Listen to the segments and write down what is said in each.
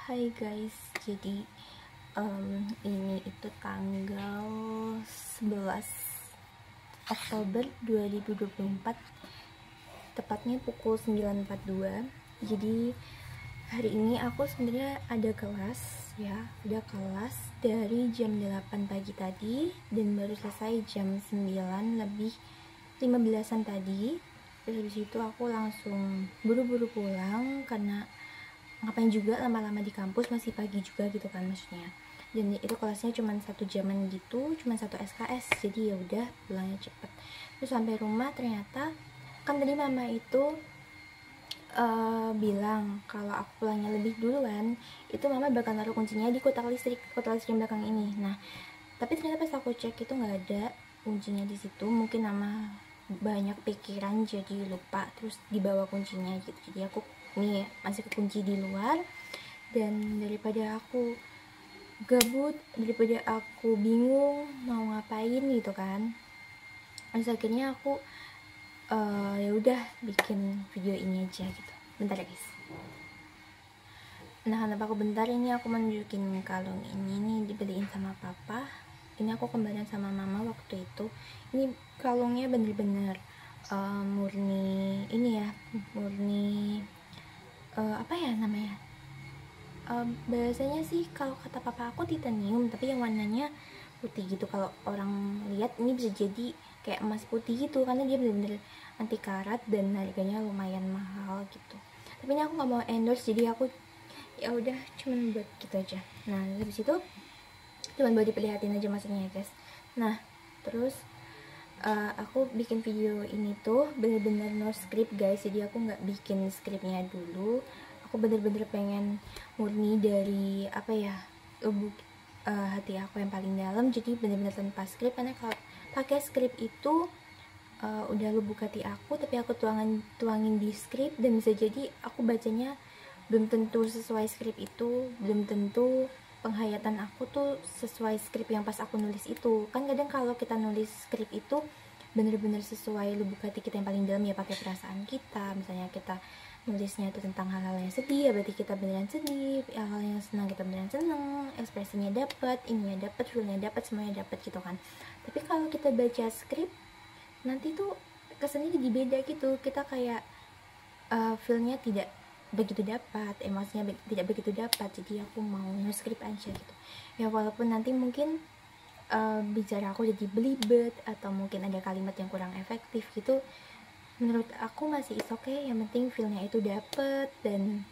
Hai guys, jadi ini itu tanggal 11 Oktober 2024, tepatnya pukul 9.42. Jadi hari ini aku sebenarnya ada kelas dari jam 8 pagi tadi dan baru selesai jam 9 lebih 15-an tadi. Terus habis itu aku langsung buru-buru pulang karena ngapain juga lama-lama di kampus, masih pagi juga gitu kan maksudnya. Dan itu kelasnya cuma 1 jaman gitu, cuma 1 SKS, jadi ya udah pulangnya cepet. Terus sampai rumah ternyata kan tadi mama itu bilang kalau aku pulangnya lebih duluan, itu mama bakal naruh kuncinya di kotak listrik belakang ini. Nah tapi ternyata pas aku cek itu nggak ada kuncinya di situ. Mungkin mama banyak pikiran jadi lupa terus dibawa kuncinya gitu. Jadi aku nih masih kekunci di luar, dan daripada aku gabut, daripada aku bingung mau ngapain gitu kan, terus akhirnya aku ya udah bikin video ini aja gitu. Bentar ya guys. Nah kenapa aku bentar, ini aku mau nunjukin kalung ini nih, dibeliin sama papa. Ini aku kembalian sama mama waktu itu. Ini kalungnya bener-bener murni ini ya, murni apa ya namanya, bahasanya sih kalau kata papa aku titanium, tapi yang warnanya putih gitu. Kalau orang lihat ini bisa jadi kayak emas putih gitu, karena dia bener-bener anti karat dan harganya lumayan mahal gitu. Tapi ini aku nggak mau endorse, jadi aku ya udah cuman buat gitu aja. Nah habis itu cuman buat diperlihatin aja maksudnya ya guys. Nah terus aku bikin video ini tuh bener-bener no script guys, jadi aku nggak bikin skripnya dulu. Aku bener-bener pengen murni dari apa ya, lubuk hati aku yang paling dalam, jadi bener-bener tanpa skrip. Karena kalau pakai skrip itu udah lubuk hati aku, tapi aku tuangin di skrip, dan bisa jadi aku bacanya belum tentu sesuai skrip itu, belum tentu penghayatan aku tuh sesuai skrip yang pas aku nulis itu. Kan kadang kalau kita nulis skrip itu bener-bener sesuai lubuk hati kita yang paling dalam ya, pakai perasaan kita. Misalnya kita nulisnya itu tentang hal-hal yang sedih, ya berarti kita beneran sedih. Hal-hal yang senang kita beneran seneng, ekspresinya dapat, ininya dapat, feelnya dapat, semuanya dapat gitu kan. Tapi kalau kita baca skrip nanti tuh kesannya jadi beda gitu. Kita kayak feelnya tidak begitu dapat, emosinya tidak begitu dapat. Jadi aku mau nge-script aja gitu ya, walaupun nanti mungkin bicara aku jadi belibet atau mungkin ada kalimat yang kurang efektif gitu, menurut aku masih is okay. Yang penting feelnya itu dapet dan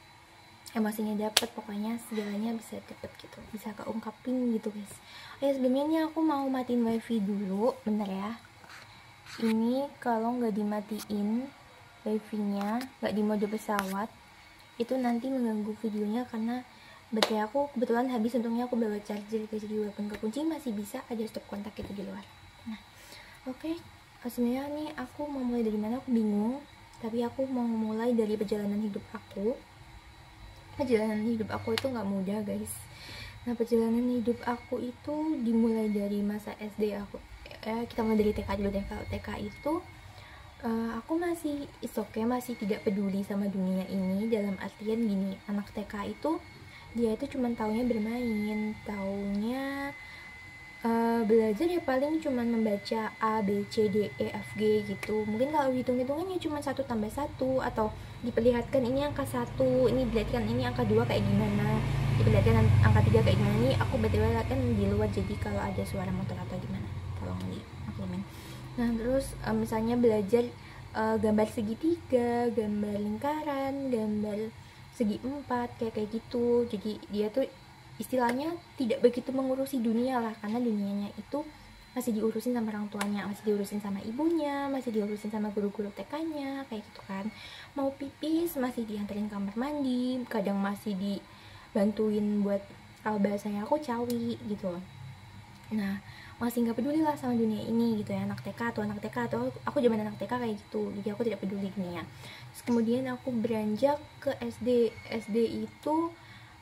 emosinya dapet, pokoknya segalanya bisa dapet gitu, bisa keungkapin gitu guys. Oh ya sebelumnya nih aku mau matiin wifi dulu, bentar ya. Ini kalau nggak dimatiin wifi-nya, nggak di mode pesawat, itu nanti mengganggu videonya karena baterai aku kebetulan habis. Untungnya aku bawa charger guys, jadi walaupun kekunci masih bisa ada stop kontak itu di luar. Nah oke, sebenarnya nih aku mau mulai dari mana aku bingung, tapi aku mau mulai dari perjalanan hidup aku. Perjalanan hidup aku itu nggak mudah guys. Nah perjalanan hidup aku itu dimulai dari masa SD aku. Kita mulai dari TK dulu deh. Kalau TK itu aku masih okay, masih tidak peduli sama dunia ini. Dalam artian gini, anak TK itu dia itu cuma taunya bermain, taunya belajar ya paling cuma membaca A, B, C, D, E, F, G gitu. Mungkin kalau hitung-hitungannya cuma 1 tambah 1, atau diperlihatkan ini angka 1, ini diperlihatkan ini angka 2 kayak gimana, diperlihatkan angka 3 kayak gimana. Ini aku betul kan di luar, jadi kalau ada suara motor atau gimana tolong dimaklumin. Nah terus misalnya belajar gambar segitiga, gambar lingkaran, gambar segi 4 kayak gitu. Jadi dia tuh istilahnya tidak begitu mengurusi dunia lah, karena dunianya itu masih diurusin sama orang tuanya, masih diurusin sama ibunya, masih diurusin sama guru-guru TK-nya kayak gitu kan. Mau pipis masih dianterin kamar mandi, kadang masih dibantuin buat, kalau bahasanya aku cawi gitu. Nah masih nggak peduli lah sama dunia ini gitu ya, anak TK atau aku zaman anak TK kayak gitu. Jadi aku tidak peduli dunia. Terus kemudian aku beranjak ke SD itu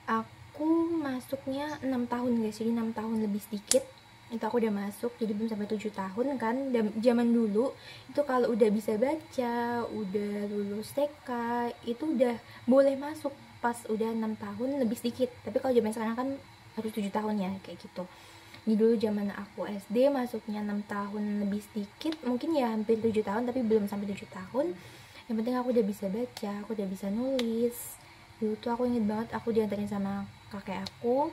aku masuknya 6 tahun guys, jadi 6 tahun lebih sedikit itu aku udah masuk, jadi belum sampai 7 tahun kan. Dan zaman dulu itu kalau udah bisa baca, udah lulus TK, itu udah boleh masuk pas udah 6 tahun lebih sedikit. Tapi kalau zaman sekarang kan harus 7 tahun ya, kayak gitu. Jadi dulu zaman aku SD masuknya 6 tahun lebih sedikit, mungkin ya hampir 7 tahun tapi belum sampai 7 tahun. Yang penting aku udah bisa baca, aku udah bisa nulis. Dulu tuh aku inget banget aku diantarin sama kakek aku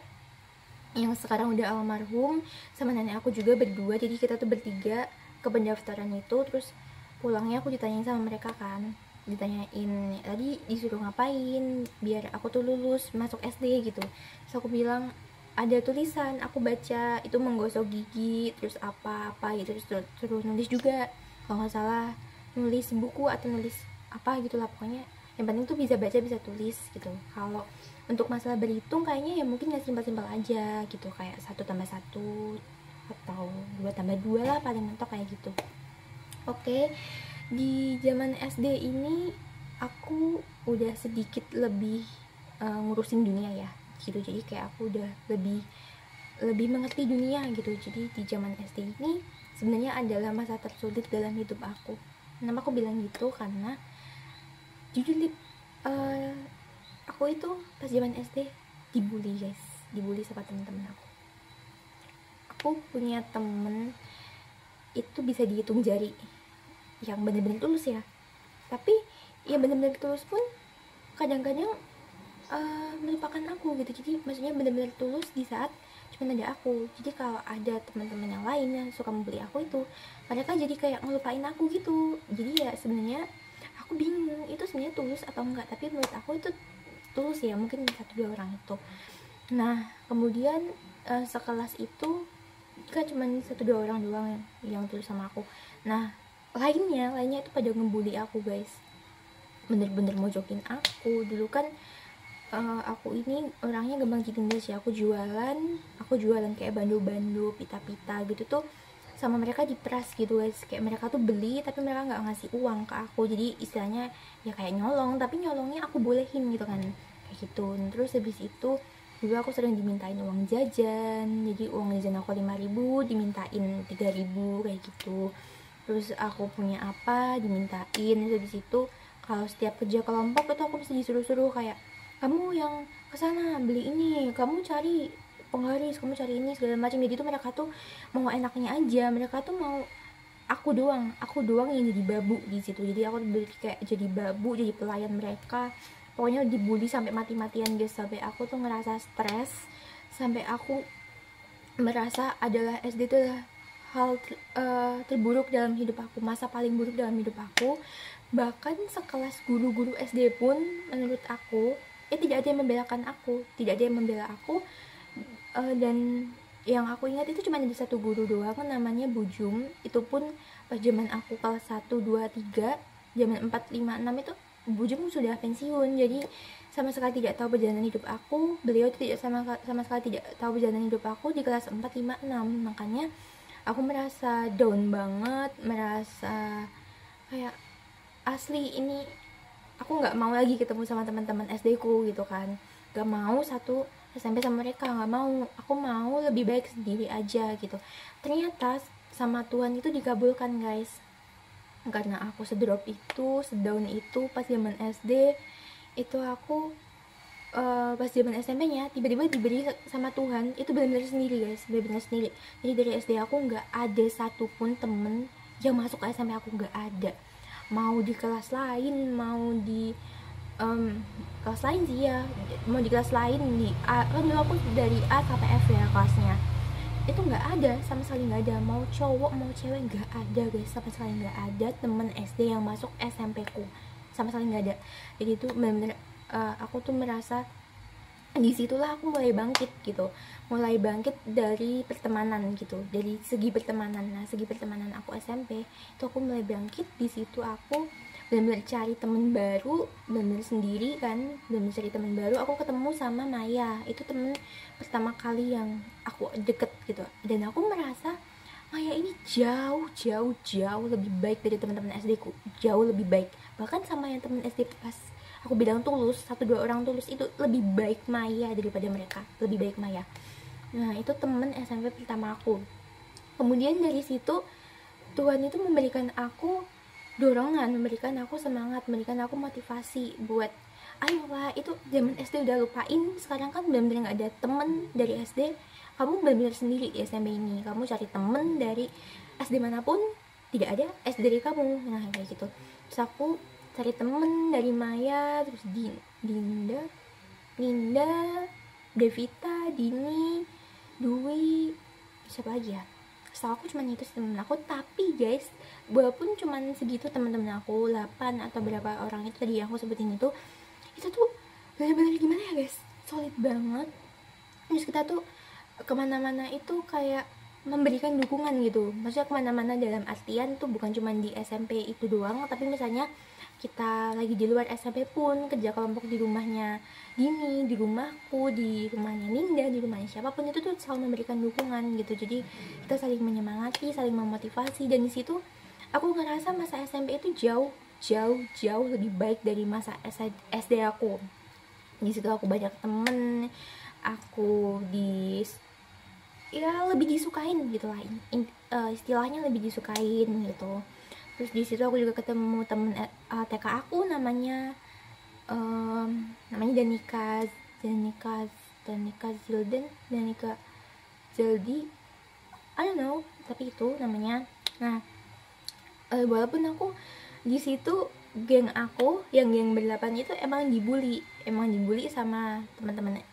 yang sekarang udah almarhum, sama nenek aku juga berdua. Jadi kita tuh bertiga ke pendaftaran itu. Terus pulangnya aku ditanyain sama mereka kan, ditanyain tadi disuruh ngapain biar aku tuh lulus masuk SD gitu. Terus aku bilang ada tulisan, aku baca itu menggosok gigi, terus apa-apa gitu, terus suruh nulis juga kalau nggak salah, nulis buku atau nulis apa gitu lah pokoknya. Yang penting tuh bisa baca bisa tulis gitu. Kalau untuk masalah berhitung kayaknya ya mungkin nggak simpel-simpel aja gitu, kayak 1+1 atau 2+2 lah paling mentok kayak gitu. Oke, di zaman SD ini aku udah sedikit lebih ngurusin dunia ya gitu. Jadi kayak aku udah lebih mengerti dunia gitu. Jadi di zaman SD ini sebenarnya adalah masa tersulit dalam hidup aku. Kenapa aku bilang gitu? Karena jujur aku itu pas zaman SD dibully guys, dibully sama teman-teman aku. Aku punya temen itu bisa dihitung jari yang benar-benar tulus ya, tapi ya benar-benar tulus pun kadang-kadang melupakan aku gitu. Jadi maksudnya benar-benar tulus di saat cuma ada aku. Jadi kalau ada teman-teman yang lain yang suka membuli aku itu, mereka jadi kayak ngelupain aku gitu. Jadi ya sebenarnya aku bingung itu sebenarnya tulus atau enggak, tapi menurut aku itu tulus ya, mungkin 1-2 orang itu. Nah kemudian sekelas itu kan cuma 1-2 orang doang yang tulus sama aku. Nah lainnya itu pada ngebully aku guys, bener-bener mojokin aku. Dulu kan aku ini orangnya gampang ditindas ya. Aku jualan kayak bando-bando, pita-pita gitu tuh sama mereka diperas gitu guys. Kayak mereka tuh beli tapi mereka nggak ngasih uang ke aku. Jadi istilahnya ya kayak nyolong, tapi nyolongnya aku bolehin gitu kan, kayak gitu. Terus habis itu dulu aku sering dimintain uang jajan. Jadi uang jajan aku 5.000 dimintain 3.000 kayak gitu. Terus aku punya apa dimintain. Terus habis itu kalau setiap kerja kelompok itu aku mesti disuruh-suruh kayak, kamu yang kesana beli ini, kamu cari penggaris, kamu cari ini segala macam. Jadi tuh mereka tuh mau enaknya aja, mereka tuh mau aku doang yang jadi babu di situ. Jadi aku kayak jadi babu, jadi pelayan mereka. Pokoknya dibully sampai mati-matian guys, sampai aku tuh ngerasa stres, sampai aku merasa adalah SD itu adalah hal terburuk dalam hidup aku, masa paling buruk dalam hidup aku. Bahkan sekelas guru-guru SD pun menurut aku tidak ada yang membelakan aku, tidak ada yang membela aku. Dan yang aku ingat itu cuma ada satu guru doang namanya Bu Jum. Itu pun pas zaman aku kelas 1, 2, 3, zaman 4, 5, 6 itu Bu Jum sudah pensiun. Jadi sama sekali tidak tahu perjalanan hidup aku. Beliau tidak sama sekali tidak tahu perjalanan hidup aku di kelas 4, 5, 6. Makanya aku merasa down banget, merasa kayak asli ini aku nggak mau lagi ketemu sama teman-teman SD ku gitu kan. Gak mau satu SMP sama mereka, nggak mau. Aku mau lebih baik sendiri aja gitu. Ternyata sama Tuhan itu dikabulkan guys. Karena aku sedrop itu, sedown itu pas zaman SD itu aku pas zaman SMP-nya tiba-tiba diberi sama Tuhan itu benar-benar sendiri guys, benar-benar sendiri. Jadi dari SD aku nggak ada satupun temen yang masuk ke SMP aku, nggak ada. Mau di kelas lain, mau di kelas lain sih ya, mau di kelas lain di A, kan dulu aku dari A sampai F ya kelasnya, itu nggak ada, sama sekali nggak ada. Mau cowok mau cewek nggak ada guys, sama sekali nggak ada temen SD yang masuk SMP ku, sama sekali nggak ada. Jadi itu benar-benar aku tuh merasa disitulah aku mulai bangkit gitu, mulai bangkit dari pertemanan gitu, dari segi pertemanan. Nah segi pertemanan aku SMP itu aku mulai bangkit. Di situ aku benar-benar cari temen baru, benar-benar sendiri kan, benar-benar cari temen baru. Aku ketemu sama Maya, itu temen pertama kali yang aku deket gitu. Dan aku merasa Maya ini jauh lebih baik dari teman-teman SD ku, jauh lebih baik. Bahkan sama yang temen SD pas aku bilang tulus, 1-2 orang tulus itu lebih baik Maya daripada mereka, lebih baik Maya. Nah itu temen SMP pertama aku. Kemudian dari situ Tuhan itu memberikan aku dorongan, memberikan aku semangat, memberikan aku motivasi buat ayolah, itu zaman SD udah lupain, sekarang kan benar-benar nggak ada temen dari SD, kamu benar-benar sendiri di SMP ini, kamu cari temen dari SD manapun, tidak ada SD dari kamu. Nah kayak gitu. Terus aku cari temen dari Maya, terus Dinda, Ninda, Devita, Dini, Dwi, siapa lagi ya, setahu aku cuma itu temen aku. Tapi guys, walaupun cuma segitu teman-teman aku 8 atau berapa orang itu tadi yang aku sebutin itu tuh benar-benar gimana ya guys, solid banget. Terus kita tuh kemana-mana itu kayak memberikan dukungan gitu, maksudnya kemana-mana dalam artian tuh bukan cuma di SMP itu doang, tapi misalnya kita lagi di luar SMP pun kerja kelompok di rumahnya Dini, di rumahku, di rumahnya Ninda, di rumahnya siapapun itu tuh selalu memberikan dukungan gitu. Jadi kita saling menyemangati, saling memotivasi, dan di situ aku ngerasa masa SMP itu jauh lebih baik dari masa SD aku. Di situ aku banyak temen, aku lebih disukain gitu lah, istilahnya lebih disukain gitu. Terus di situ aku juga ketemu temen TK aku, namanya Danika Zildi, I don't know, tapi itu namanya. Nah, walaupun aku di situ, geng aku yang geng ber-8 itu emang dibully sama teman-teman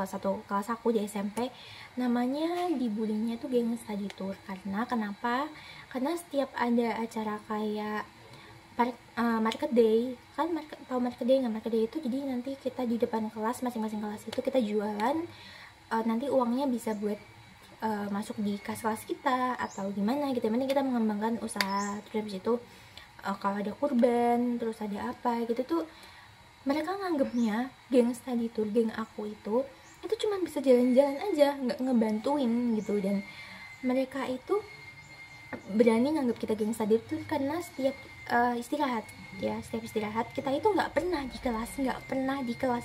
satu kelas aku di SMP. Namanya dibulinya tuh geng study tour. Kenapa? Karena setiap ada acara kayak market day, kan tahu market day nggak? Market day itu jadi nanti kita di depan kelas, masing-masing kelas itu kita jualan, nanti uangnya bisa buat masuk di kas kelas kita atau gimana gitu. Nanti kita mengembangkan usaha. Terus habis itu kalau ada kurban, terus ada apa gitu tuh, mereka nganggepnya geng study tour, geng aku itu cuma bisa jalan-jalan aja, nggak ngebantuin gitu. Dan mereka itu berani nganggap kita geng study tour karena setiap istirahat kita itu nggak pernah di kelas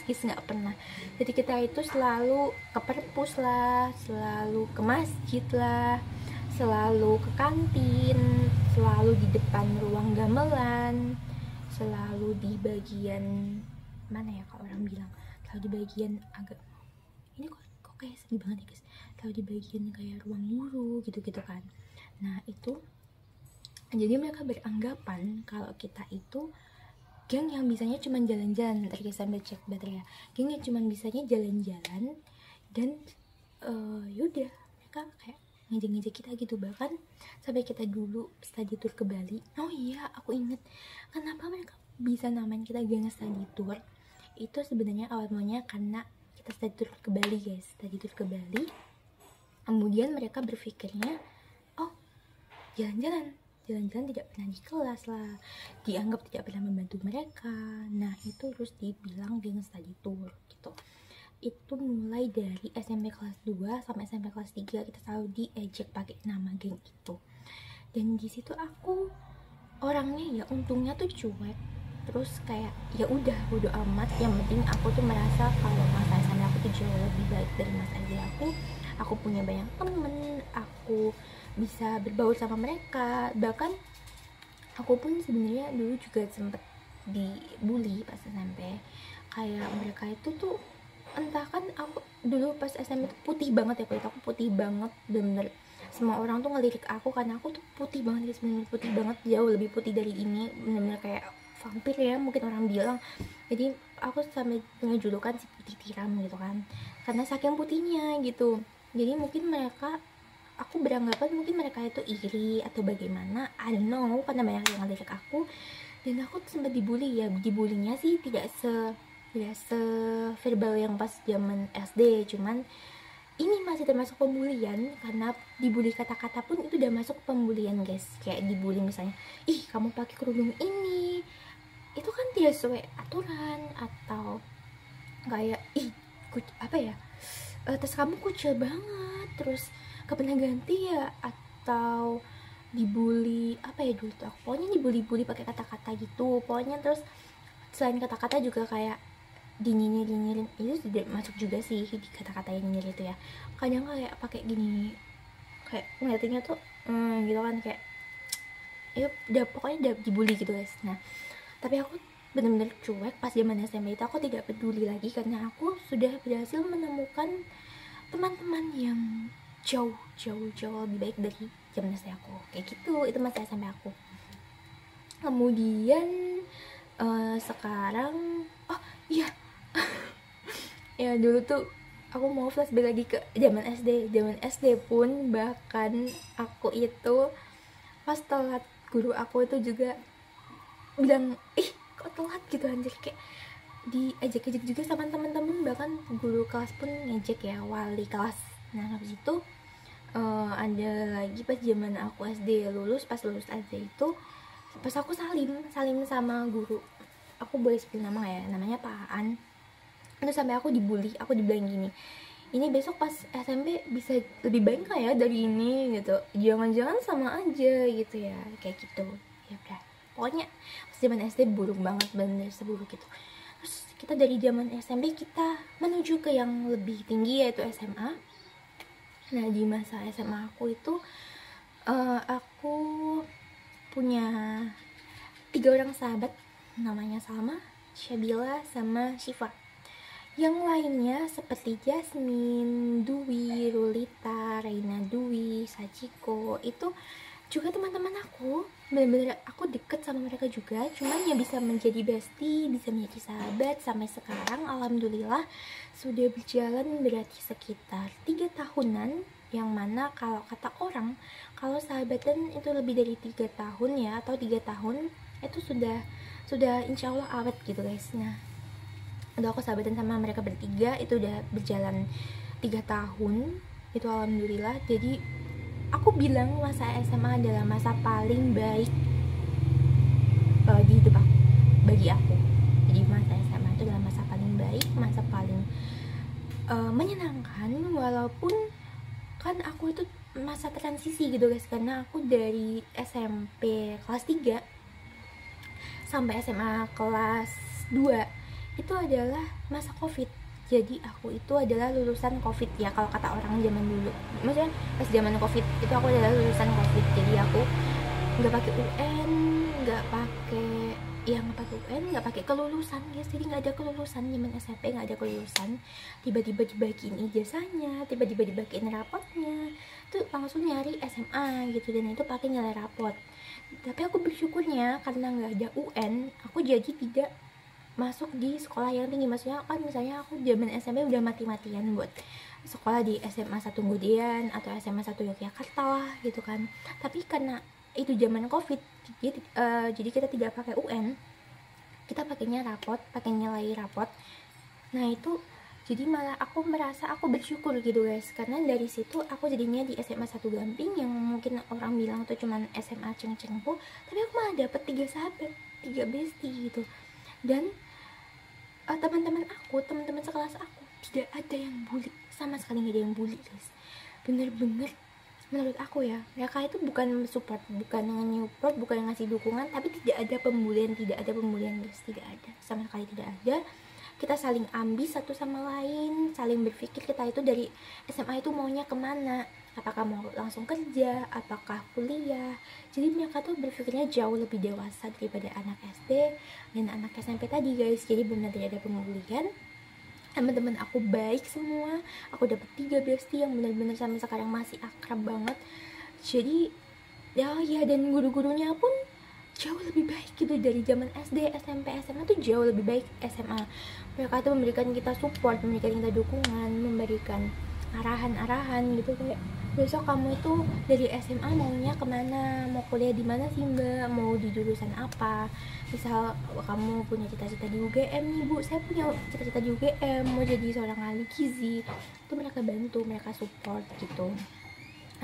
guys, nggak pernah. Jadi kita itu selalu ke perpus lah, selalu ke masjid lah, selalu ke kantin, selalu di depan ruang gamelan, selalu di bagian mana ya, kalau orang bilang selalu di bagian agak, ini kok kayak sedih banget ya guys, selalu di bagian kayak ruang guru gitu kan. Nah itu jadi mereka beranggapan kalau kita itu geng yang bisanya cuma jalan-jalan. Ntar guys sambil cek baterai ya, geng yang cuma bisanya jalan-jalan dan yaudah, mereka kayak ngejek-ngejek kita gitu. Bahkan sampai kita dulu study tour ke Bali. Oh iya, aku inget kenapa mereka bisa namain kita geng study tour. Itu sebenarnya awal mulanya karena kita study tour ke Bali guys, study tour ke Bali. Kemudian mereka berpikirnya, oh jalan-jalan tidak pernah di kelas lah, dianggap tidak pernah membantu mereka. Nah itu terus dibilang geng study tour gitu. Itu mulai dari SMP kelas 2 sampai SMP kelas 3 kita selalu diejek pakai nama geng itu. Dan di situ aku orangnya ya untungnya tuh cuek, terus kayak ya udah bodo amat, yang penting aku tuh merasa kalau masa SMA aku tuh jauh lebih baik dari masa SD aku punya banyak temen, aku bisa berbaur sama mereka. Bahkan aku pun sebenarnya dulu juga sempet dibully pas SMP, kayak mereka itu tuh entah, kan aku dulu pas SMP tuh putih banget ya, kulit aku putih banget, bener-bener semua orang tuh ngelirik aku karena aku tuh putih banget, bener-bener putih banget, jauh lebih putih dari ini, bener-bener kayak vampir ya mungkin orang bilang. Jadi aku sampai punya julukan si putih tiram gitu kan, karena saking putihnya gitu. Jadi mungkin aku beranggapan mungkin mereka itu iri atau bagaimana, I don't know, karena banyak yang ngelirik aku. Dan aku sempat dibully ya, dibulinya sih tidak se verbal yang pas zaman SD, cuman ini masih termasuk pembulian, karena dibully kata-kata pun itu udah masuk pembulian guys. Kayak dibully misalnya, ih kamu pakai kerudung ini, itu kan tidak sesuai aturan, atau kayak ih apa ya, tas kamu kucil banget, terus kapan ganti ya, atau dibully apa ya dulu tuh, pokoknya dibully pakai kata-kata gitu pokoknya. Terus selain kata-kata juga kayak dinyinyirin, itu tidak masuk juga sih di kata-kata yang nyinyir itu ya. Kadang kayak pakai gini, kayak ngeliatinnya tuh gitu kan, kayak ya udah pokoknya udah dibully gitu guys. Nah tapi aku bener-bener cuek. Pas zaman SMP itu aku tidak peduli lagi karena aku sudah berhasil menemukan teman-teman yang jauh lebih baik dari zaman SD aku. Kayak gitu, itu masa SMP aku. Kemudian sekarang, oh iya, ya dulu tuh aku mau flashback lagi ke zaman SD pun bahkan aku itu pas telat, guru aku itu juga bilang, ih kok telat gitu anjir, kayak diejek-ejek juga sama temen-temen, bahkan guru kelas pun ngejek ya, wali kelas. Nah habis itu ada lagi pas zaman aku SD lulus, pas lulus SD itu pas aku salim sama guru, aku boleh sebut nama ya, namanya Pak Aan. Terus sampai aku dibilang gini, ini besok pas SMP bisa lebih baik gak ya dari ini gitu, jangan-jangan sama aja gitu ya, kayak gitu ya udah. Pokoknya pas zaman SD buruk banget, bener seburuk gitu. Terus kita dari zaman SMP kita menuju ke yang lebih tinggi yaitu SMA. Nah di masa SMA aku itu aku punya 3 orang sahabat, namanya Salma, Syabila, sama Syifa. Yang lainnya seperti Jasmine, Dwi, Rulita, Reina Dwi, Sachiko, itu juga teman-teman aku. Bener-bener aku deket sama mereka juga, cuman ya bisa menjadi bestie, bisa menjadi sahabat sampai sekarang. Alhamdulillah sudah berjalan berarti sekitar 3 tahunan, yang mana kalau kata orang, kalau sahabatan itu lebih dari 3 tahun ya, atau 3 tahun itu sudah insya Allah awet gitu guys. Nah udah aku sahabatan sama mereka bertiga itu udah berjalan 3 tahun, itu alhamdulillah. Jadi aku bilang masa SMA adalah masa paling baik di hidup aku, bagi aku. Jadi masa SMA itu adalah masa paling baik, masa paling menyenangkan, walaupun kan aku itu masa transisi gitu guys, karena aku dari SMP kelas 3 sampai SMA kelas 2 itu adalah masa COVID. Jadi aku itu adalah lulusan COVID ya, kalau kata orang zaman dulu. Maksudnya pas zaman COVID itu aku adalah lulusan COVID. Jadi aku nggak pakai UN, nggak pakai kelulusan guys. Jadi nggak ada kelulusan zaman SMP, nggak ada kelulusan. Tiba-tiba dibagiin ijazahnya, tiba-tiba dibagiin rapotnya. Tuh langsung nyari SMA gitu, dan itu pakai nilai rapot. Tapi aku bersyukurnya karena nggak ada UN, aku jadi tidak masuk di sekolah yang tinggi. Maksudnya kan misalnya aku zaman SMP udah mati-matian buat sekolah di SMA 1 Gudean atau SMA 1 Yogyakarta lah gitu kan. Tapi karena itu zaman COVID, jadi kita tidak pakai UN, kita pakainya rapot, pakai nilai rapot. Nah itu jadi malah aku merasa aku bersyukur gitu guys, karena dari situ aku jadinya di SMA 1 Gamping, yang mungkin orang bilang tuh cuman SMA ceng-cengpo, tapi aku malah dapet 3 sahabat, 3 bestie gitu. Dan teman-teman sekelas aku tidak ada yang bully, sama sekali nggak ada yang bully guys. Bener-bener menurut aku ya, mereka itu bukan support, bukan nge-support, bukan ngasih dukungan, tapi tidak ada pembulian guys, tidak ada, sama sekali tidak ada. Kita saling ambis satu sama lain, saling berpikir kita itu dari SMA itu maunya kemana, apakah mau langsung kerja, apakah kuliah. Jadi mereka tuh berpikirnya jauh lebih dewasa daripada anak SD dan anak SMP tadi guys. Jadi benar tidak ada pembulian. Teman-teman aku baik semua, aku dapet 3 bestie yang benar-benar sampai sekarang masih akrab banget. Jadi ya dan guru-gurunya pun jauh lebih baik gitu dari zaman SD, SMP, SMA tuh jauh lebih baik. SMA mereka tuh memberikan kita support, memberikan kita dukungan, memberikan arahan-arahan gitu, kayak besok kamu itu dari SMA maunya kemana, mau kuliah di mana sih mbak, mau di jurusan apa, misal kamu punya cita-cita di UGM nih bu, saya punya cita-cita di UGM mau jadi seorang ahli gizi, itu mereka bantu, mereka support gitu.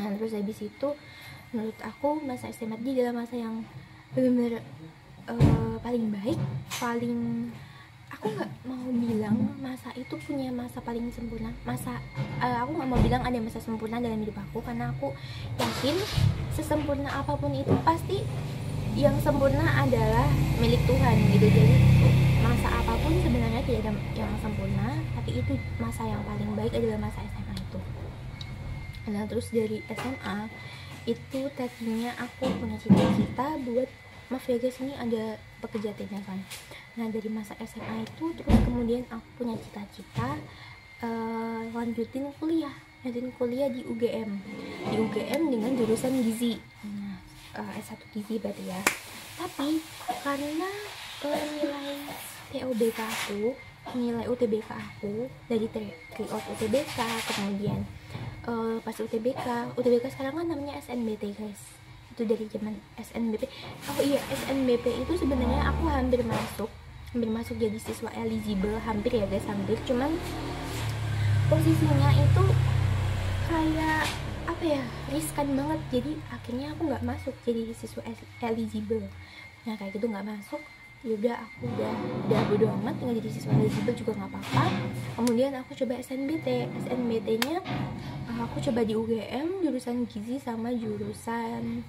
Nah terus habis itu menurut aku masa SMA ini adalah masa yang benar-benar paling baik, paling, aku nggak mau bilang masa itu punya masa paling sempurna, aku nggak mau bilang ada masa sempurna dalam hidup aku, karena aku yakin sesempurna apapun itu pasti yang sempurna adalah milik Tuhan gitu. Jadi masa apapun sebenarnya tidak ada yang sempurna, tapi itu masa yang paling baik adalah masa SMA itu. Nah terus dari SMA itu tadinya aku punya cita-cita buat maaf ya guys, ini ada pekerjaan kan. Nah dari masa SMA itu terus kemudian aku punya cita-cita lanjutin kuliah di UGM dengan jurusan gizi. Nah, S1 gizi berarti ya. Tapi karena nilai UTBK aku dari tryout UTBK, kemudian pas UTBK sekarang kan namanya SNBT guys, itu dari zaman SNBP. Oh iya, SNBP itu sebenarnya aku hampir masuk jadi siswa eligible, hampir ya guys, hampir, cuman posisinya itu kayak apa ya, riskan banget, jadi akhirnya aku nggak masuk jadi siswa eligible. Nah kayak gitu nggak masuk, yaudah aku udah bodo amat, tinggal jadi siswa eligible juga nggak apa-apa. Kemudian aku coba SNBT-nya aku coba di UGM jurusan gizi sama jurusan,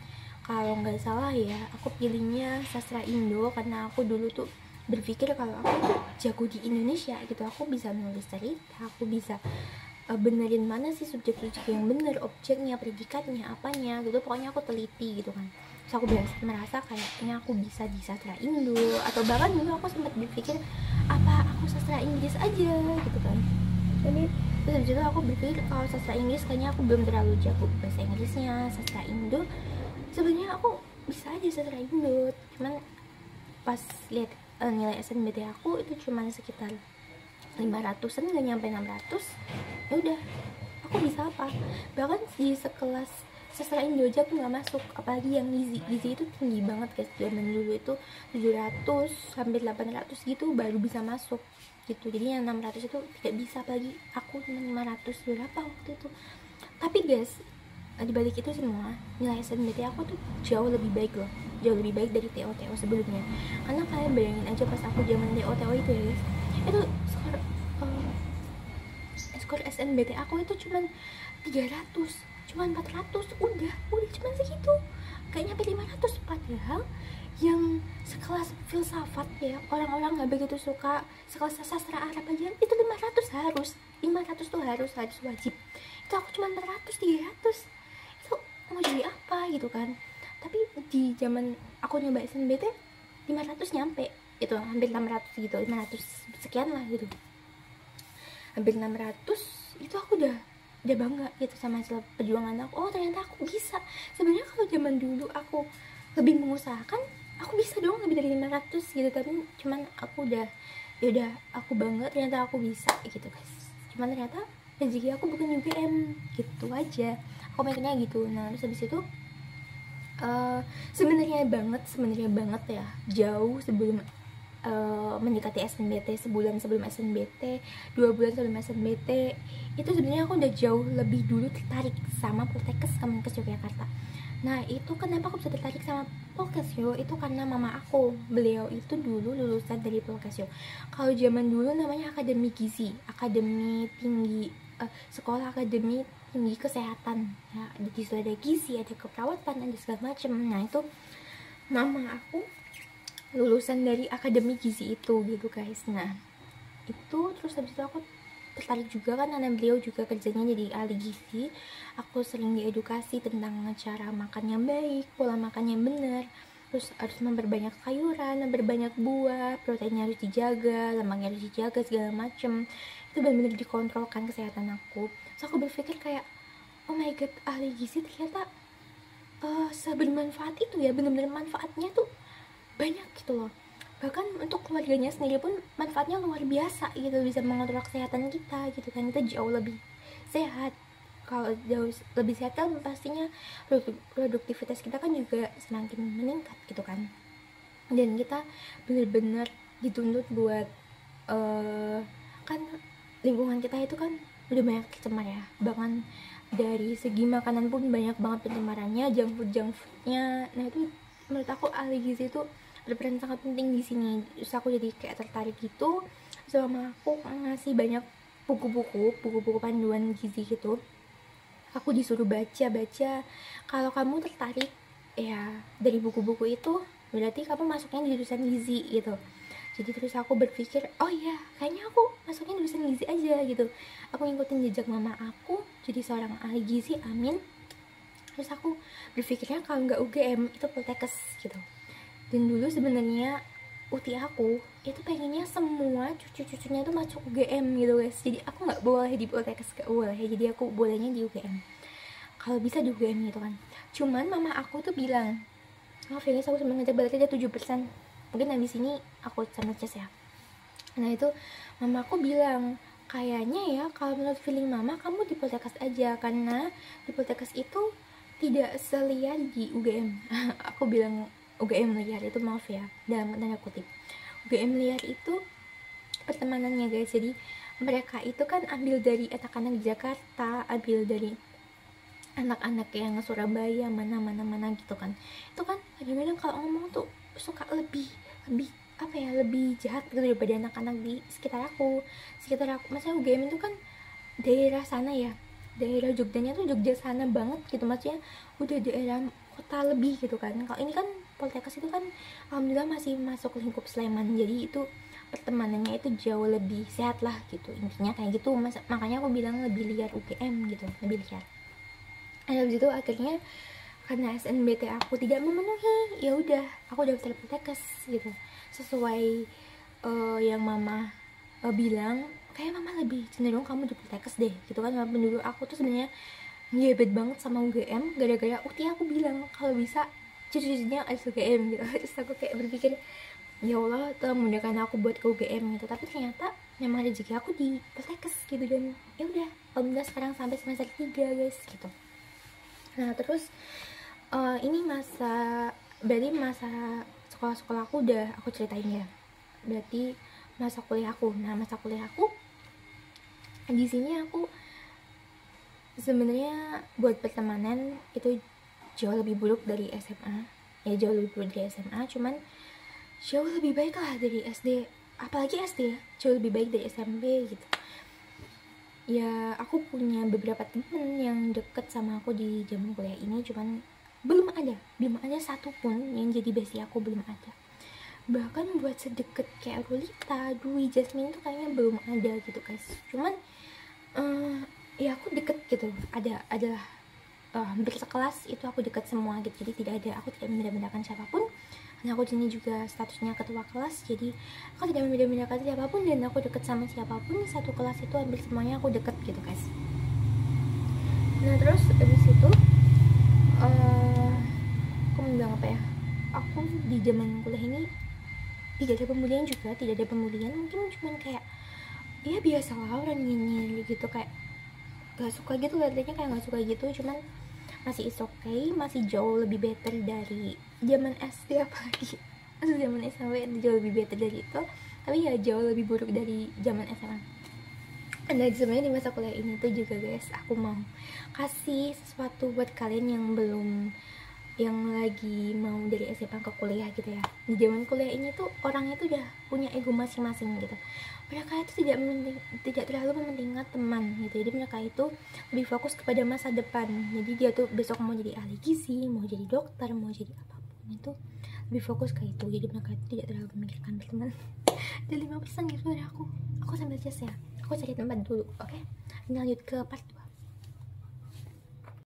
kalau nggak salah ya aku pilihnya sastra Indo, karena aku dulu tuh berpikir kalau aku tuh jago di Indonesia gitu, aku bisa nulis cerita, aku bisa benerin mana sih subjek-subjek yang bener, objeknya, predikatnya, apanya gitu, pokoknya aku teliti gitu kan. Terus aku merasa kayaknya aku bisa di sastra Indo, atau bahkan dulu aku sempat berpikir apa aku sastra Inggris aja gitu kan. Jadi terus habis itu aku berpikir kalau sastra Inggris kayaknya aku belum terlalu jago bahasa Inggrisnya. Sastra Indo sebenarnya aku bisa aja sastra Indo, cuman pas lihat nilai SNBT aku itu cuma sekitar 500-an, gak nyampe 600. Ya udah, aku bisa apa, bahkan di sekelas sastra Indo aja aku nggak masuk, apalagi yang gizi itu tinggi banget guys, zaman dulu itu 700 sampai 800 gitu baru bisa masuk gitu, jadi yang 600 itu tidak bisa, apalagi aku cuma 500 berapa waktu itu. Tapi guys, dibalik itu semua nilai SNBT aku tuh jauh lebih baik loh, jauh lebih baik dari TO sebelumnya. Karena kalian bayangin aja pas aku zaman TO itu ya guys, itu skor SNBT aku itu cuman 300, cuman 400, udah cuman segitu, kayaknya sampai 500. Padahal yang sekelas filsafat ya, orang-orang nggak begitu suka, sekelas sastra Arab aja itu 500 tuh harus wajib. Itu aku cuma 400, 300, itu mau jadi apa gitu kan. Tapi di zaman aku nyoba SNBT 500 nyampe, itu hampir 600 gitu, 500 sekian lah gitu, hampir 600. Itu aku udah bangga gitu sama hasil perjuangan aku. Oh ternyata aku bisa. Sebenarnya kalau zaman dulu aku lebih mengusahakan, aku bisa dong lebih dari 500 gitu, tapi cuman aku udah aku bangga ternyata aku bisa gitu guys. Cuman ternyata rezeki aku bukan UGM gitu aja, aku mikirnya gitu. Nah terus habis itu sebenarnya banget ya, jauh sebelum mendekati SNBT, sebulan sebelum SNBT, 2 bulan sebelum SNBT, itu sebenarnya aku udah jauh lebih dulu tertarik sama Poltekkes Kemenkes Yogyakarta. Nah itu kenapa aku bisa tertarik sama Polkesyo, itu karena mama aku, beliau itu dulu lulusan dari Polkesyo. Kalau zaman dulu namanya Akademi Gizi, Akademi Tinggi, Sekolah Akademi Tinggi Kesehatan ya, di situ ada gizi, ada keperawatan, ada segala macem. Nah itu mama aku lulusan dari Akademi Gizi itu gitu guys. Nah itu terus habis itu aku tertarik juga kan, karena beliau juga kerjanya jadi ahli gizi. Aku sering diedukasi tentang cara makan yang baik, pola makan yang benar, terus harus memperbanyak sayuran, memperbanyak buah, proteinnya harus dijaga, lemaknya harus dijaga, segala macem. Itu benar-benar dikontrolkan kesehatan aku. Terus aku berpikir kayak, oh my god, ahli gizi ternyata sebermanfaat itu ya, benar-benar manfaatnya tuh banyak gitu loh. Bahkan untuk keluarganya sendiri pun manfaatnya luar biasa gitu, bisa mengontrol kesehatan kita gitu kan. Kita jauh lebih sehat. Kalau jauh lebih sehat kan pastinya produktivitas kita kan juga semakin meningkat gitu kan. Dan kita benar-benar dituntut buat kan lingkungan kita itu kan udah banyak tercemar ya, bahkan dari segi makanan pun banyak banget pencemarannya, junk foodnya. Nah itu menurut aku ahli gizi itu berperan sangat penting di sini. Terus aku jadi kayak tertarik gitu, sama aku ngasih banyak buku-buku panduan gizi gitu. Aku disuruh baca. Kalau kamu tertarik ya dari buku-buku itu, berarti kamu masuknya di jurusan gizi gitu. Jadi terus aku berpikir, oh iya kayaknya aku masuknya jurusan gizi aja gitu. Aku ngikutin jejak mama aku jadi seorang ahli gizi, amin. Terus aku berpikirnya kalau nggak UGM itu Poltekkes gitu. Dan dulu sebenarnya uti aku itu pengennya semua cucu-cucunya itu masuk UGM gitu guys. Jadi aku nggak boleh di Poltekkes, gak boleh. Jadi aku bolehnya di UGM, kalau bisa di UGM gitu kan. Cuman mama aku tuh bilang, oh Felix, aku cuma ngejar berarti ada 7%, mungkin habis ini aku sama Ces ya. Nah itu mama aku bilang, kayaknya ya kalau menurut feeling mama kamu di Poltekkes aja, karena di Poltekkes itu tidak seliar di UGM. Aku bilang UGM liar itu, maaf ya dalam tanda kutip. UGM liar itu pertemanannya guys. Jadi mereka itu kan ambil dari anak-anak Jakarta, ambil dari anak-anak yang Surabaya, mana gitu kan. Itu kan kadang-kadang kalau ngomong tuh suka lebih apa ya, lebih jahat gitu daripada anak-anak di sekitar aku. Maksudnya UGM itu kan daerah sana ya, daerah Jogjanya tuh Jogja sana banget gitu, maksudnya udah daerah kota lebih gitu kan. Kalau ini kan Poltekkes itu kan alhamdulillah masih masuk lingkup Sleman, jadi itu pertemanannya itu jauh lebih sehat lah gitu, intinya kayak gitu. Makanya aku bilang lebih liar UGM gitu, lebih liar. Dan habis itu akhirnya karena SNBT aku tidak memenuhi, ya udah aku daftar Poltekkes gitu sesuai yang mama bilang. Kayak mama lebih cenderung kamu di Poltekkes deh gitu kan. Walaupun dulu aku tuh sebenarnya ngebet banget sama UGM, gara-gara ukti aku bilang kalau bisa cucu-cucunya harus UGM gitu. Terus aku kayak berpikir, ya Allah telah memudahkan aku buat ke UGM gitu. Tapi ternyata memang rezeki aku di Poltekkes gitu. Dan ya udah alhamdulillah sekarang sampai semester 3 guys gitu. Nah terus ini berarti masa sekolah aku udah aku ceritain ya. Berarti masa kuliah aku. Nah masa kuliah aku di sini aku sebenarnya buat pertemanan itu jauh lebih buruk dari SMA. Ya jauh lebih buruk dari SMA, cuman jauh lebih baik lah dari SD. Apalagi SD ya, jauh lebih baik dari SMP gitu. Ya aku punya beberapa temen yang deket sama aku di zaman kuliah ini, cuman belum ada satupun yang jadi bestie aku, belum ada. Bahkan buat sedekat kayak Rolita, Dwi, Jasmine tuh kayaknya belum ada gitu guys. Cuman ya aku deket gitu, adalah hampir sekelas itu aku deket semua gitu. Jadi aku tidak membeda-bedakan siapapun. Karena aku sini juga statusnya ketua kelas, jadi aku tidak membeda-bedakan siapapun dan aku deket sama siapapun. Satu kelas itu hampir semuanya aku deket gitu guys. Nah terus abis itu aku mau bilang apa ya, aku di zaman kuliah ini tidak ada pembulian juga, mungkin cuman kayak ya biasa lah orang nyinyir gitu, kayak gak suka gitu liatnya, kayak gak suka gitu. Cuman masih is okay, masih jauh lebih better dari zaman SD apalagi. Masih zaman SMP jauh lebih better dari itu, tapi ya jauh lebih buruk dari zaman SMA. Dan sebenarnya di masa kuliah ini tuh juga guys, aku mau kasih sesuatu buat kalian yang lagi mau dari SMA ke kuliah gitu ya. Di zaman kuliah ini tuh orangnya tuh udah punya ego masing-masing gitu. Mereka itu tidak terlalu mementingkan teman gitu. Jadi mereka itu lebih fokus kepada masa depan. Jadi dia tuh besok mau jadi ahli gizi, mau jadi dokter, mau jadi apapun itu lebih fokus ke itu. Jadi mereka itu tidak terlalu memikirkan teman. Dan 5% gitu dari aku sambil Ces ya. Aku cari tempat dulu, oke? Lanjut ke part 2.